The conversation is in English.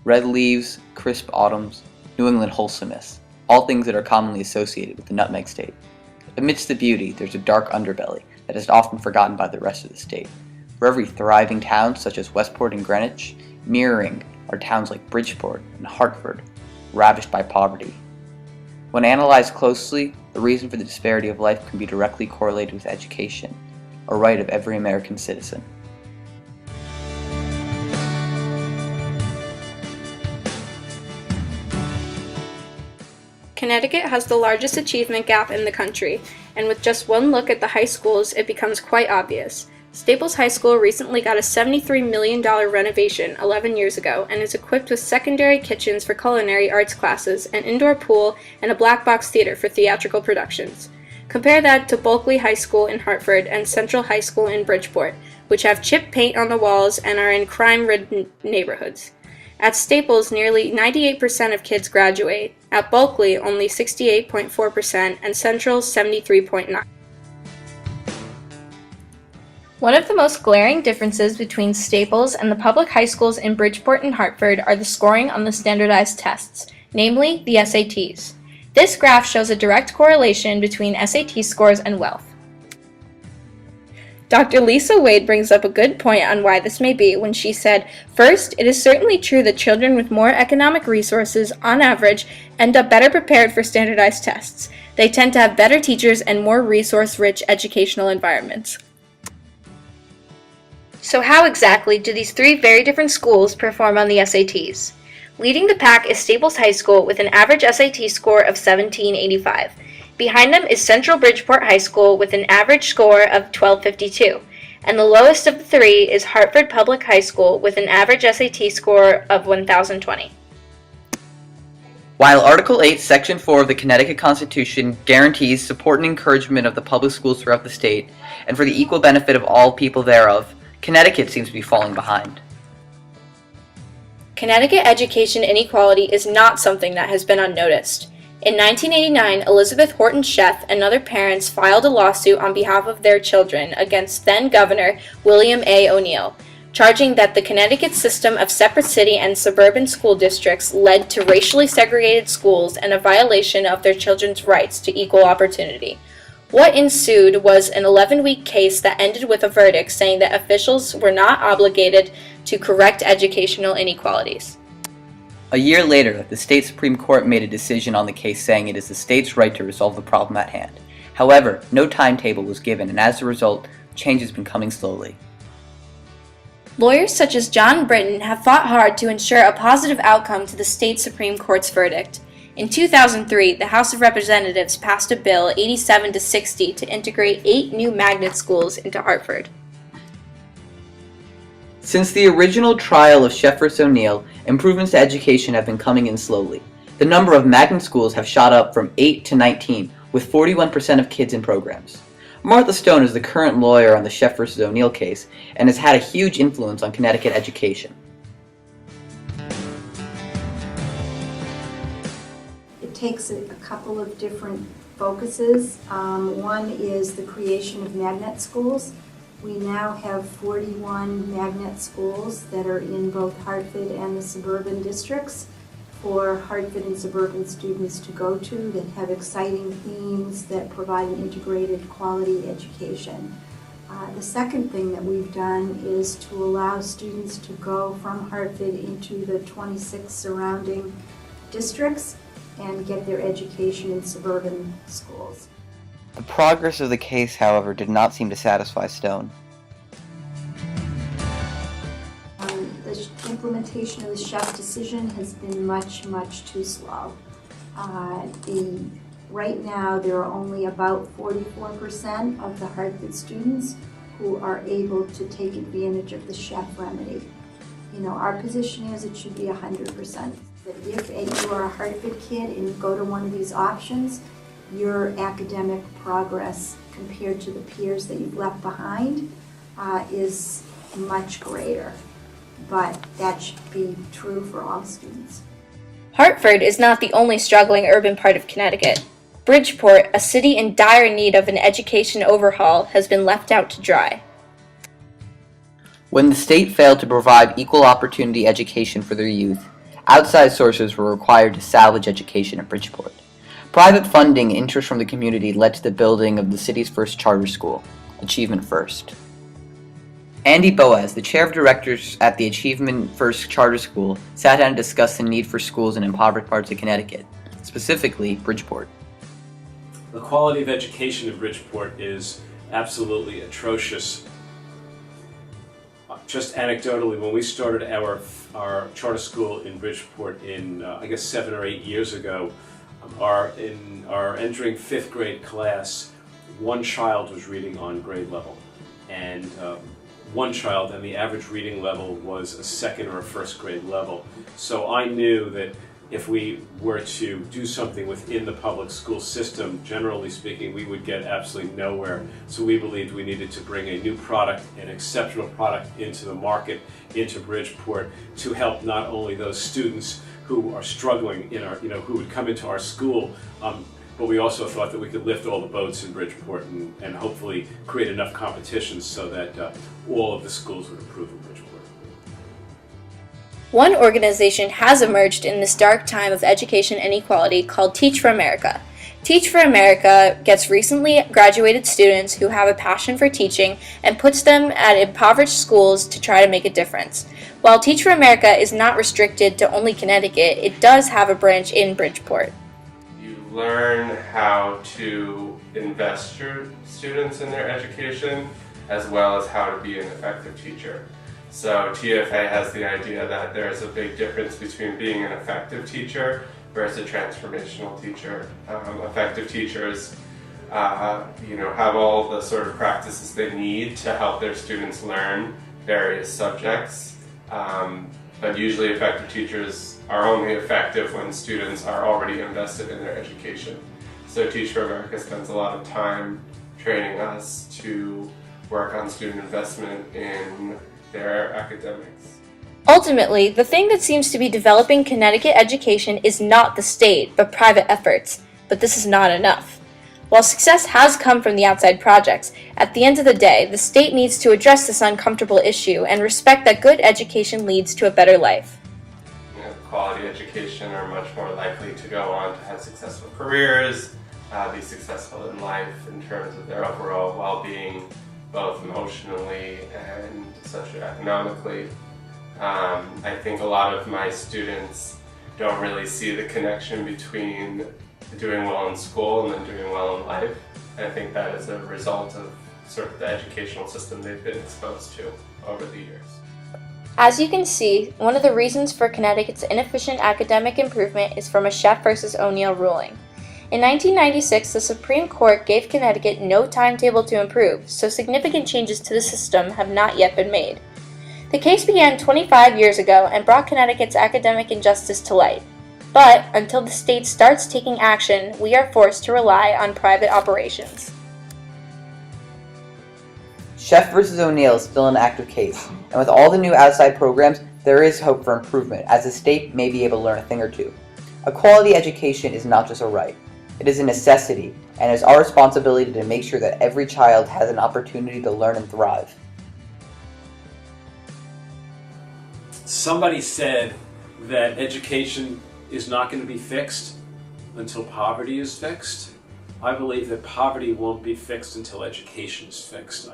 red leaves, crisp autumns, New England wholesomeness, all things that are commonly associated with the nutmeg state. Amidst the beauty, there's a dark underbelly that is often forgotten by the rest of the state. For every thriving town such as Westport and Greenwich, mirroring are towns like Bridgeport and Hartford, ravished by poverty. When analyzed closely, the reason for the disparity of life can be directly correlated with education, a right of every American citizen. Connecticut has the largest achievement gap in the country, and with just one look at the high schools, it becomes quite obvious. Staples High School recently got a $73 million renovation 11 years ago and is equipped with secondary kitchens for culinary arts classes, an indoor pool, and a black box theater for theatrical productions. Compare that to Bulkley High School in Hartford and Central High School in Bridgeport, which have chip paint on the walls and are in crime-ridden neighborhoods. At Staples, nearly 98% of kids graduate. At Bulkley, only 68.4%, and Central, 73.9%. One of the most glaring differences between Staples and the public high schools in Bridgeport and Hartford are the scoring on the standardized tests, namely the SATs. This graph shows a direct correlation between SAT scores and wealth. Dr. Lisa Wade brings up a good point on why this may be when she said, "First, it is certainly true that children with more economic resources, on average, end up better prepared for standardized tests. They tend to have better teachers and more resource-rich educational environments." So how exactly do these three very different schools perform on the SATs? Leading the pack is Staples High School with an average SAT score of 1785. Behind them is Central Bridgeport High School with an average score of 1252, and the lowest of the three is Hartford Public High School with an average SAT score of 1020. While Article 8, Section 4 of the Connecticut Constitution guarantees support and encouragement of the public schools throughout the state, and for the equal benefit of all people thereof, Connecticut seems to be falling behind. Connecticut education inequality is not something that has been unnoticed. In 1989, Elizabeth Horton Sheff and other parents filed a lawsuit on behalf of their children against then-Governor William A. O'Neill, charging that the Connecticut system of separate city and suburban school districts led to racially segregated schools and a violation of their children's rights to equal opportunity. What ensued was an 11-week case that ended with a verdict saying that officials were not obligated to correct educational inequalities. A year later, the state Supreme Court made a decision on the case saying it is the state's right to resolve the problem at hand. However, no timetable was given, and as a result, change has been coming slowly. Lawyers such as John Britton have fought hard to ensure a positive outcome to the state Supreme Court's verdict. In 2003, the House of Representatives passed a bill 87-60 to integrate 8 new magnet schools into Hartford. Since the original trial of Sheff vs. O'Neill, improvements to education have been coming in slowly. The number of magnet schools have shot up from 8 to 19, with 41% of kids in programs. Martha Stone is the current lawyer on the Sheff vs. O'Neill case and has had a huge influence on Connecticut education. It takes a couple of different focuses. One is the creation of magnet schools. We now have 41 magnet schools that are in both Hartford and the suburban districts for Hartford and suburban students to go to that have exciting themes that provide an integrated quality education. The second thing that we've done is to allow students to go from Hartford into the 26 surrounding districts and get their education in suburban schools. The progress of the case, however, did not seem to satisfy Stone. The implementation of the Sheff decision has been much too slow. Right now, there are only about 44% of the Hartford students who are able to take advantage of the Sheff remedy. Our position is it should be 100%. That if you are a Hartford kid and you go to one of these options, your academic progress compared to the peers that you've left behind is much greater. But that should be true for all students. Hartford is not the only struggling urban part of Connecticut. Bridgeport, a city in dire need of an education overhaul, has been left out to dry. When the state failed to provide equal opportunity education for their youth, Outside sources were required to salvage education in Bridgeport. Private funding and interest from the community led to the building of the city's first charter school, Achievement First. Andy Boaz, the chair of directors at the Achievement First Charter School, sat down and discussed the need for schools in impoverished parts of Connecticut, specifically Bridgeport. The quality of education in Bridgeport is absolutely atrocious. Just anecdotally, when we started our charter school in Bridgeport in, I guess 7 or 8 years ago, in our entering 5th grade class, one child was reading on grade level. And one child, and the average reading level was a 2nd or a 1st grade level. So I knew that if we were to do something within the public school system, generally speaking, we would get absolutely nowhere. So we believed we needed to bring a new product, an exceptional product into the market, into Bridgeport, to help not only those students who are struggling in our, who would come into our school, but we also thought that we could lift all the boats in Bridgeport and hopefully create enough competition so that all of the schools would improve in Bridgeport. One organization has emerged in this dark time of education inequality called Teach for America. Teach for America gets recently graduated students who have a passion for teaching and puts them at impoverished schools to try to make a difference. While Teach for America is not restricted to only Connecticut, it does have a branch in Bridgeport. You learn how to invest your students in their education as well as how to be an effective teacher. So TFA has the idea that there is a big difference between being an effective teacher versus a transformational teacher. Effective teachers, have all the sort of practices they need to help their students learn various subjects. But usually effective teachers are only effective when students are already invested in their education. So Teach for America spends a lot of time training us to work on student investment in their academics. Ultimately, the thing that seems to be developing Connecticut education is not the state, but private efforts. But this is not enough. While success has come from the outside projects, at the end of the day, the state needs to address this uncomfortable issue and respect that good education leads to a better life. Quality education are much more likely to go on to have successful careers, be successful in life in terms of their overall well-being, both emotionally and socioeconomically. I think a lot of my students don't really see the connection between doing well in school and then doing well in life. And I think that is a result of sort of the educational system they've been exposed to over the years. As you can see, one of the reasons for Connecticut's inefficient academic improvement is from a Sheff versus O'Neill ruling. In 1996, the Supreme Court gave Connecticut no timetable to improve, so significant changes to the system have not yet been made. The case began 25 years ago and brought Connecticut's academic injustice to light. But until the state starts taking action, we are forced to rely on private operations. Sheff versus O'Neill is still an active case, and with all the new outside programs, there is hope for improvement, as the state may be able to learn a thing or two. A quality education is not just a right. It is a necessity, and it is our responsibility to make sure that every child has an opportunity to learn and thrive. Somebody said that education is not going to be fixed until poverty is fixed. I believe that poverty won't be fixed until education is fixed.